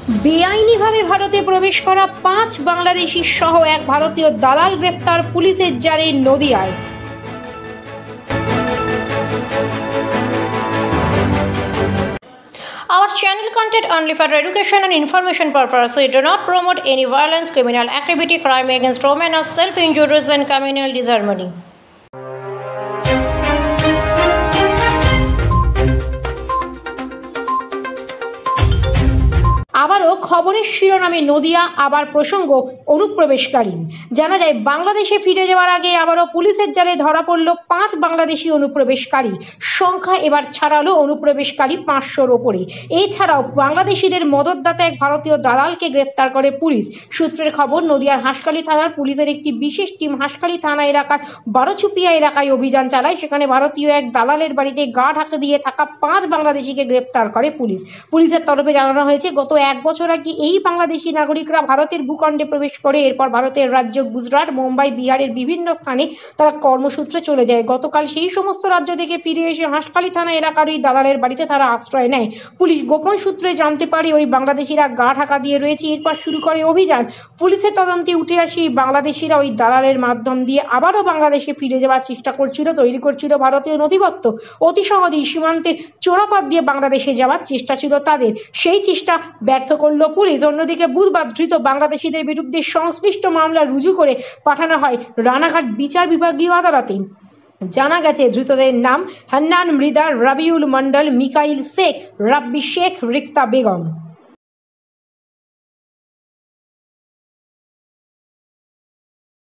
বেআইনিভাবে ভারতে প্রবেশ করা ৫ বাংলাদেশি সহ এক ভারতীয় দালাল গ্রেফতার পুলিশের জালে নদিয়ায়। Our channel content only for education and information purpose. We do not promote any violence, criminal activity, crime against women, or self-injuries and communal disharmony. আবারও খবরের শিরোনামে নদিয়া, আবার প্রসঙ্গ অনুপ্রবেশকারী। জানা যায়, বাংলাদেশে ফিরে যাওয়ার আগে আবারও পুলিশের জালে ধরা পড়ল ৫ বাংলাদেশি অনুপ্রবেশকারী। সংখ্যা এবার ছাড়ালো অনুপ্রবেশকারী ৫০০-র ওপরে। এছাড়াও বাংলাদেশিদের মদতদাতা এক ভারতীয় দালালকে গ্রেফতার করে পুলিশ। সূত্রের খবর, নদিয়ার হাঁসখালি থানার পুলিশের একটি বিশেষ টিম হাঁসখালি থানা এলাকার বারোচুপিয়া এলাকায় অভিযান চালায়। সেখানে ভারতীয় এক দালালের বাড়িতে গা ঢাকা দিয়ে থাকা ৫ বাংলাদেশিকে গ্রেফতার করে পুলিশ। পুলিশের তরফে জানানো হয়েছে, গত ১ বছর আগে এই বাংলাদেশি নাগরিকরা ভারতের ভূখণ্ডে প্রবেশ করে এরপর ভারতের রাজ্য গুজরাট, মুম্বাই, বিহারের বিভিন্ন স্থানে তারা কর্মসূত্রে চলে যায়। গতকাল সেই সমস্ত রাজ্য থেকে ফিরে এসে হাঁসখালি থানা এলাকার ওই দালালের বাড়িতে তারা আশ্রয় নেয়। পুলিশ গোপন সূত্রে জানতে পারে ওই বাংলাদেশিরা গা ঢাকা দিয়ে রয়েছে। এরপর শুরু করে অভিযান। পুলিশের তদন্তে উঠে আসে এই বাংলাদেশিরা ওই দালালের মাধ্যম দিয়ে আবারও বাংলাদেশে ফিরে যাওয়ার চেষ্টা করছিল, তৈরি করছিল ভারতীয় নথিপত্র। অতি সহজেই সীমান্তের চোরাপথ দিয়ে বাংলাদেশে যাওয়ার চেষ্টা ছিল তাদের। সেই চেষ্টা ব্যর্থ করল পুলিশ। অন্যদিকে বুধবার ধৃত বাংলাদেশিদের বিরুদ্ধে সংশ্লিষ্ট মামলা রুজু করে পাঠানো হয় রানাঘাট বিচার বিভাগীয় আদালতে। জানা গেছে, ধৃতদের নাম হান্নান মৃদা, রাবিউল মন্ডল, মিকাইল শেখ, রাব্বি শেখ, রিক্তা বেগম।